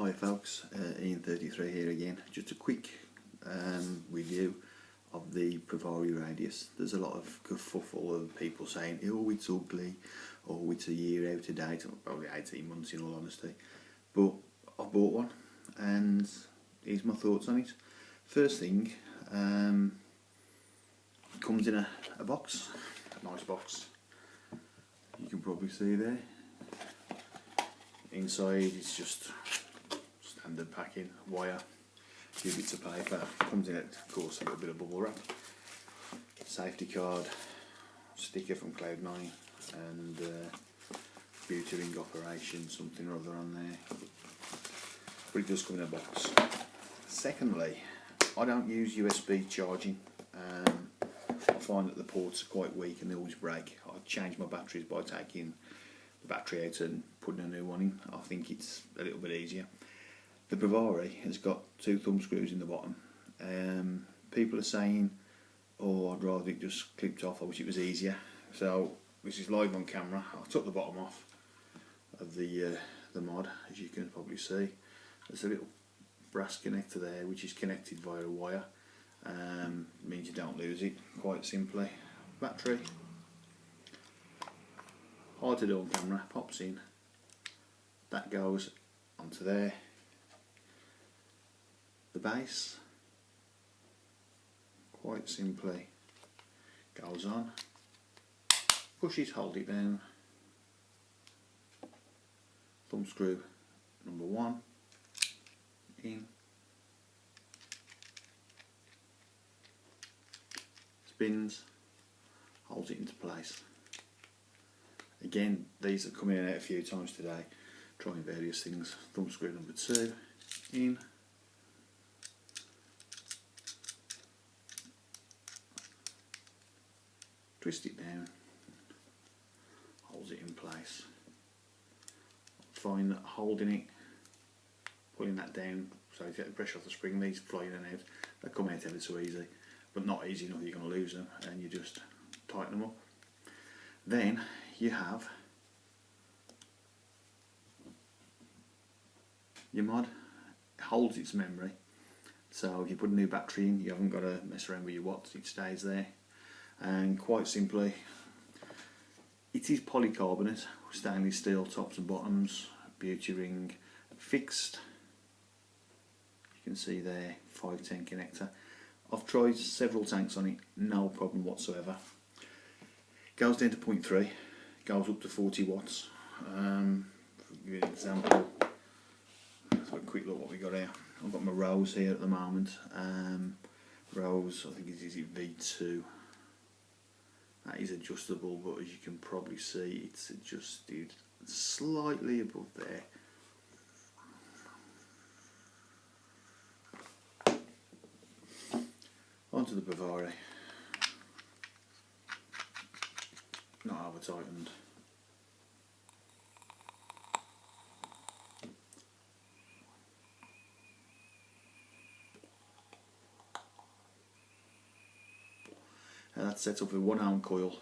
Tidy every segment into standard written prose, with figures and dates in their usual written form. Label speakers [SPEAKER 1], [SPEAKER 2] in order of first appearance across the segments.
[SPEAKER 1] Hi folks, Ian33 here again. Just a quick review of the Provari radius. There's a lot of kerfuffle of people saying, oh it's ugly, or it's a year out of date, or probably 18 months in all honesty. But I bought one and here's my thoughts on it. First thing, it comes in a box, a nice box. You can probably see there. Inside it's just standard packing, wire, a few bits of paper. Comes in, of course, a little bit of bubble wrap, safety card, sticker from Cloud9, and beauty ring operation, something or other on there. But it does come in a box. Secondly, I don't use USB charging. I find that the ports are quite weak and they always break. I change my batteries by taking the battery out and putting a new one in. I think it's a little bit easier. The Provari has got 2 thumb screws in the bottom. People are saying, oh, I'd rather it just clipped off, I wish it was easier. So this is live on camera. I took the bottom off of the mod, as you can probably see. There's a little brass connector there which is connected via a wire. Means you don't lose it, quite simply. Battery, hard to do on camera, pops in, that goes onto there. The base, quite simply, goes on, push it, hold it down, thumb screw number 1 in, spins, holds it into place. Again, these are coming in out a few times today, trying various things. Thumb screw number 2 in, twist it down, holds it in place. Find that holding it, pulling that down so you get the pressure off the spring, these fly in and out, they come out ever so easy, but not easy enough you're going to lose them, and you just tighten them up. Then you have your mod. It holds its memory, so if you put a new battery in, you haven't got to mess around with your watts, it stays there. And quite simply, it is polycarbonate, stainless steel tops and bottoms, beauty ring fixed. You can see there, 510 connector. I've tried several tanks on it, no problem whatsoever. Goes down to 0.3, goes up to 40 watts. Give you an example, let's have a quick look what we got here. I've got my Rose here at the moment. Rose, I think it is V2. That is adjustable, but as you can probably see, it's adjusted slightly above there. Onto the Provari. Not over tightened. That's set up with 1 ohm coil.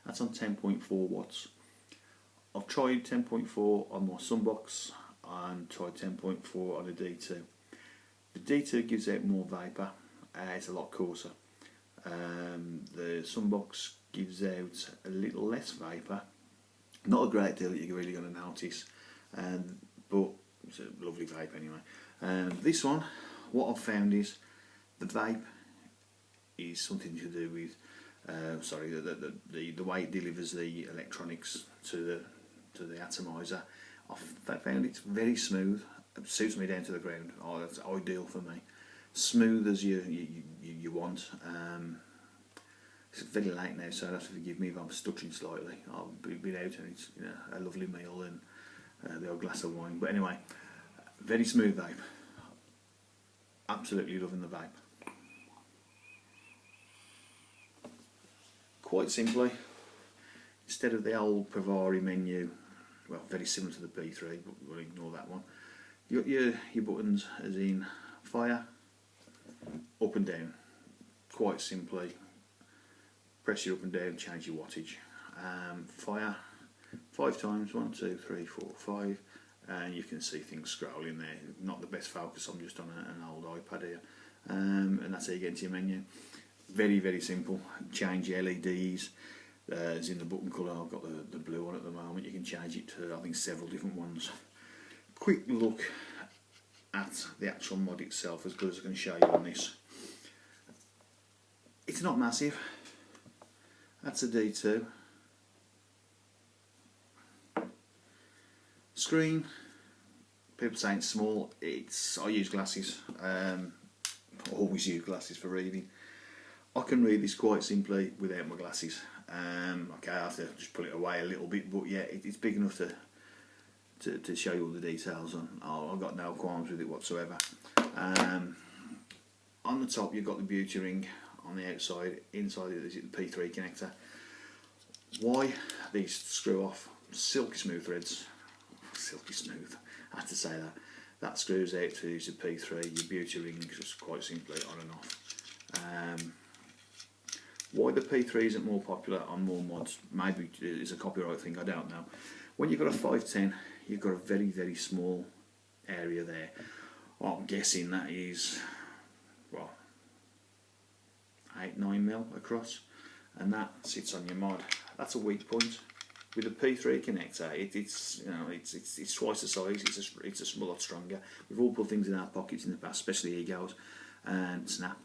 [SPEAKER 1] That's on 10.4 watts. I've tried 10.4 on my Sunbox and tried 10.4 on a D2. The D2 gives out more vapour. It's a lot coarser. The Sunbox gives out a little less vapour. Not a great deal that you're really going to notice, but it's a lovely vape anyway. This one, what I've found is the vape is something to do with the way it delivers the electronics to the atomizer. I found it's very smooth. It suits me down to the ground. Oh, that's ideal for me. Smooth as you want. It's very late now, so I'll have to forgive me if I'm stuttering slightly. I've been out and it's a lovely meal and the old glass of wine. But anyway, very smooth vape. Absolutely loving the vape. Quite simply, instead of the old Provari menu, well, very similar to the P3, but we'll ignore that one. You got your buttons, as in fire, up and down. Quite simply, press your up and down, change your wattage. Fire 5 times, 1, 2, 3, 4, 5, and you can see things scrolling there. Not the best focus, I'm just on an old iPad here, and that's how you get into your menu. Very, very simple. Change your LEDs, as in the button colour. I've got the blue one at the moment. You can change it to, I think, several different ones. Quick look at the actual mod itself, as good as I can show you on this. It's not massive. That's a D2. Screen, people say it's small. I use glasses. I always use glasses for reading. I can read this quite simply without my glasses. Okay, I have to just put it away a little bit, but yeah, it's big enough to show you all the details on. I've got no qualms with it whatsoever. On the top you've got the beauty ring. On the outside, inside it is the P3 connector. Why? These screw off. Silky smooth threads. Silky smooth, I have to say that. That screws out to use the P3. Your beauty ring is just quite simply on and off. Why the P3 isn't more popular on more mods, maybe it's a copyright thing, I don't know. When you've got a 510, you've got a very, very small area there. Well, I'm guessing that is, well, 8-9mm across, and that sits on your mod. That's a weak point. With a P3 connector, it's twice the size. It's a lot stronger. We've all put things in our pockets in the past, especially egos and snap.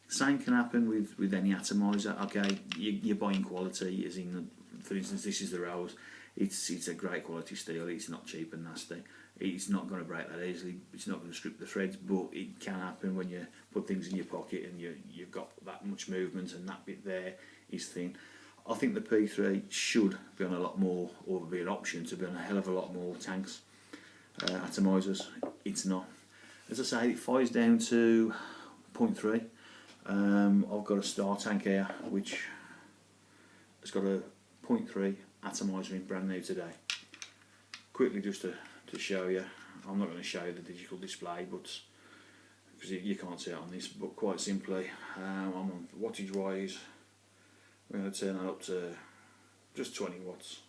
[SPEAKER 1] Same can happen with any atomizer. Okay, you're buying quality, as in, for instance, this is the Rose. It's a great quality steel. It's not cheap and nasty. It's not going to break that easily. It's not going to strip the threads, but it can happen when you put things in your pocket and you've got that much movement and that bit there is thin. I think the P3 should be on a lot more, or be an option to be on a hell of a lot more tanks, atomizers. It's not. As I say, it fires down to 0.3. I've got a Star tank here which has got a 0.3 atomizer in, brand new today. Quickly, just to show you, I'm not going to show you the digital display, but because you can't see it on this, but quite simply, I'm on wattage wise, we're going to turn that up to just 20 watts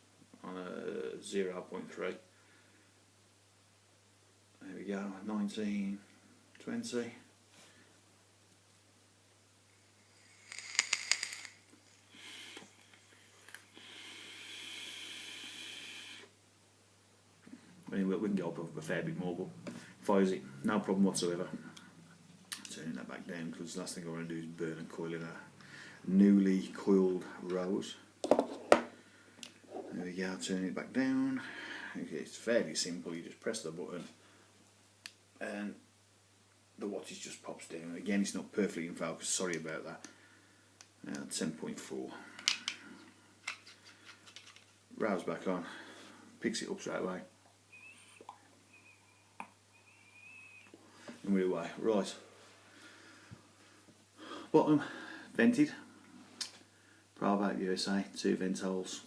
[SPEAKER 1] on a 0.3. There we go, 19, 20. Anyway, we can go up a fair bit more, but fires it, no problem whatsoever. Turning that back down, because the last thing I want to do is burn a coil in a newly coiled Rose. There we go, turning it back down. Okay, it's fairly simple, you just press the button and the wattage just pops down. Again, it's not perfectly in focus, sorry about that. 10.4. Rose back on, picks it up straight away. And we're away. Right. Bottom vented. Provape USA, 2 vent holes.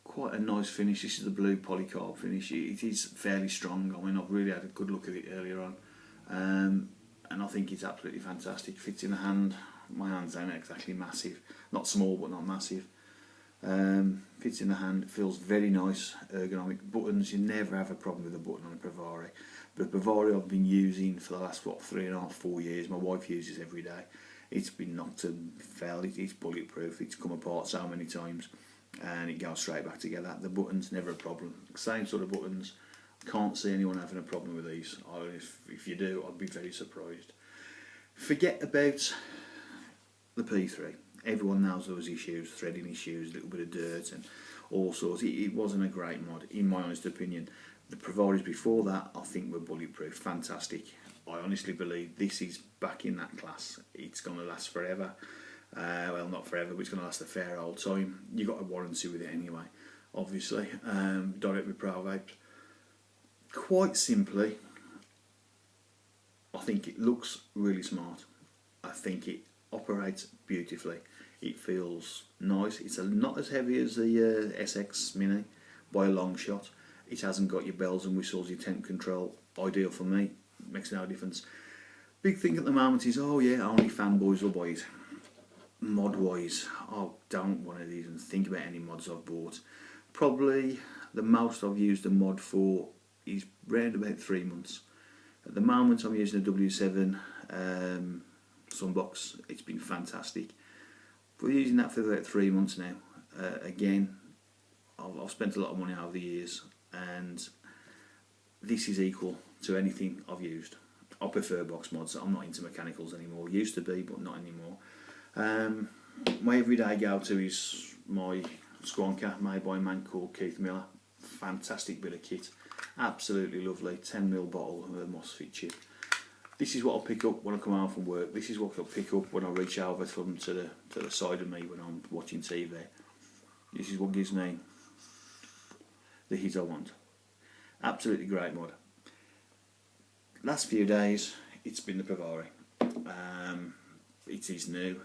[SPEAKER 1] Quite a nice finish. This is the blue polycarb finish. It is fairly strong. I mean, I've really had a good look at it earlier on, and I think it's absolutely fantastic. Fits in the hand. My hands aren't exactly massive, not small but not massive. Fits in the hand. Feels very nice. Ergonomic buttons. You never have a problem with a button on a Provari. The Provari I've been using for the last 3.5, 4 years. My wife uses every day. It's been knocked and fell. It's bulletproof. It's come apart so many times, and it goes straight back together. The buttons, never a problem. Same sort of buttons. Can't see anyone having a problem with these. If you do, I'd be very surprised. Forget about the P3. Everyone knows there was issues, threading issues, a little bit of dirt and all sorts. It wasn't a great mod, in my honest opinion. The Provaris before that, I think, were bulletproof, fantastic. I honestly believe this is back in that class. It's going to last forever. Well, not forever, but it's going to last a fair old time. You got a warranty with it anyway, obviously. Direct with Provape. Quite simply, I think it looks really smart. I think it operates beautifully. It feels nice. It's not as heavy as the SX Mini by a long shot. It hasn't got your bells and whistles, your temp control. Ideal for me, makes no difference. Big thing at the moment is, oh yeah, only fanboys will buy it. Mod wise, I don't want to even think about any mods I've bought. Probably the most I've used a mod for is round about 3 months. At the moment I'm using a W7 sunbox. It's been fantastic. We're using that for about 3 months now. Again, I've spent a lot of money over the years, and this is equal to anything I've used. I prefer box mods. I'm not into mechanicals anymore. Used to be, but not anymore. My everyday go-to is my Squonker, made by a man called Keith Miller. Fantastic bit of kit. Absolutely lovely. 10ml bottle of a MOSFET chip. This is what I'll pick up when I come home from work. This is what I'll pick up when I reach over to the side of me when I'm watching TV. This is what gives me the hit I want. Absolutely great mod. Last few days it's been the Provari. It is new.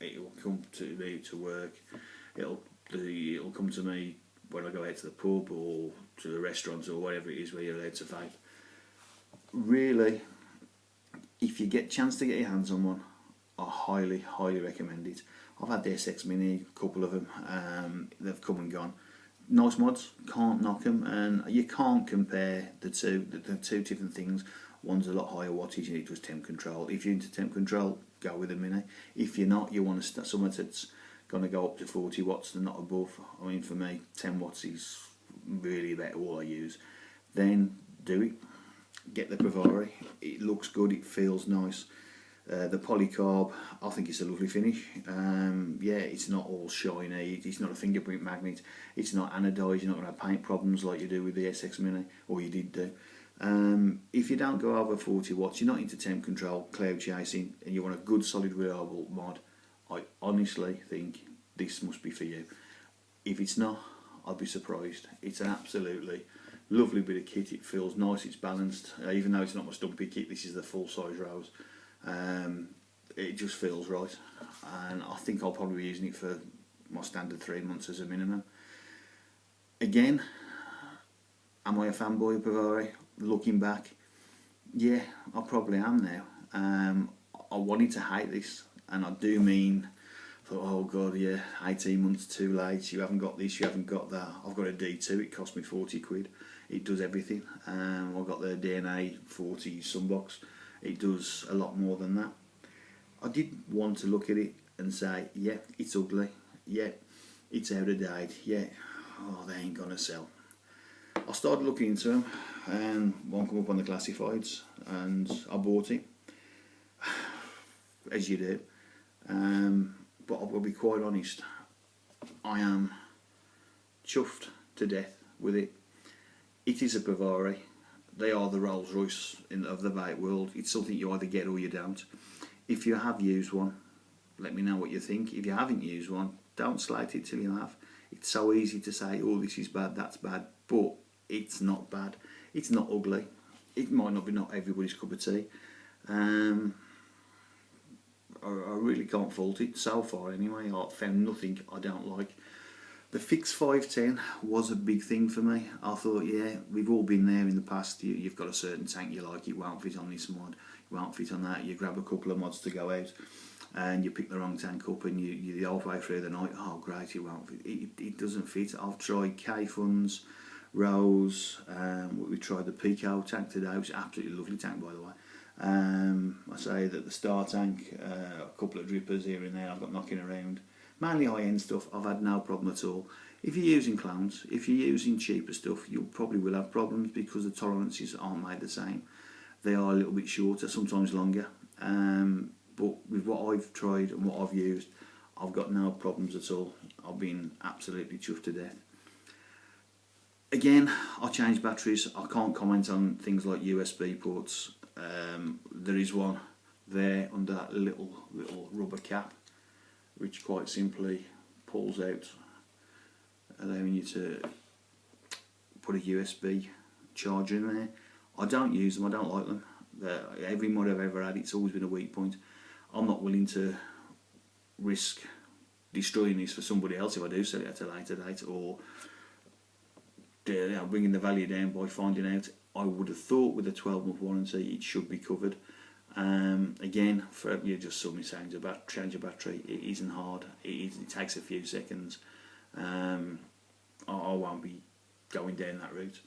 [SPEAKER 1] It will come to me to work. It'll come to me when I go out to the pub or to the restaurants or whatever it is where you're allowed to vape. Really, if you get a chance to get your hands on one, I highly recommend it. I've had the SX Mini, a couple of them. They've come and gone. Nice mods, can't knock them, and you can't compare the two. The two different things. One's a lot higher wattage and it does temp control. If you're into temp control, go with a Mini. If you're not, you want to start somewhere that's going to go up to 40 watts and not above. I mean, for me, 10 watts is really about all I use. Then do it. Get the Provari. It looks good. It feels nice. The polycarb, I think it's a lovely finish. Yeah, it's not all shiny. It's not a fingerprint magnet. It's not anodised. You're not going to have paint problems like you do with the SX Mini, or you did do. If you don't go over 40 watts, you're not into temp control, cloud chasing, and you want a good, solid, reliable mod, I honestly think this must be for you. If it's not, I'd be surprised. It's an absolutely lovely bit of kit. It feels nice, it's balanced. Even though it's not my stumpy kit, this is the full size Rose. It just feels right, and I think I'll probably be using it for my standard 3 months as a minimum. Again, am I a fanboy of Provari? Looking back, yeah, I probably am now. I wanted to hate this, and I do mean, oh god, yeah, 18 months too late, you haven't got this, you haven't got that. I've got a D2, it cost me 40 quid. It does everything. I've got the DNA 40 sunbox. It does a lot more than that. I did want to look at it and say, yeah, it's ugly, yeah, it's out of date, yeah, oh, they ain't gonna sell. I started looking into them, and one come up on the classifieds, and I bought it, as you do. But I will be quite honest, I am chuffed to death with it. It is a Provari. They are the Rolls Royce of the vape world. It's something you either get or you don't. If you have used one, let me know what you think. If you haven't used one, don't slate it till you have. It's so easy to say, oh, this is bad, that's bad, but it's not bad. It's not ugly. It might not be not everybody's cup of tea. I really can't fault it so far anyway. I've found nothing I don't like. The Fix 510 was a big thing for me. I thought, yeah, we've all been there in the past. You've got a certain tank you like, it won't fit on this mod, it won't fit on that. You grab a couple of mods to go out, and you pick the wrong tank up, and you're the whole way through the night, oh great, it won't fit. It doesn't fit. I've tried K-Funds, Rose, we tried the Pico tank today, which is an absolutely lovely tank by the way. I say that the Star tank, a couple of drippers here and there I've got knocking around. Mainly high-end stuff, I've had no problem at all. If you're using clones, if you're using cheaper stuff, you probably will have problems because the tolerances aren't made the same. They are a little bit shorter, sometimes longer. But with what I've tried and what I've used, I've got no problems at all. I've been absolutely chuffed to death. Again, I change batteries. I can't comment on things like USB ports. There is one there under that little rubber cap, which quite simply pulls out, allowing you to put a USB charger in there. I don't use them, I don't like them. Every mod I've ever had, it's always been a weak point. I'm not willing to risk destroying this for somebody else if I do sell it at a later date, or bringing the value down by finding out. I would have thought with a 12-month warranty it should be covered. Again, for you just saw me change a battery. It isn't hard. It takes a few seconds. I won't be going down that route.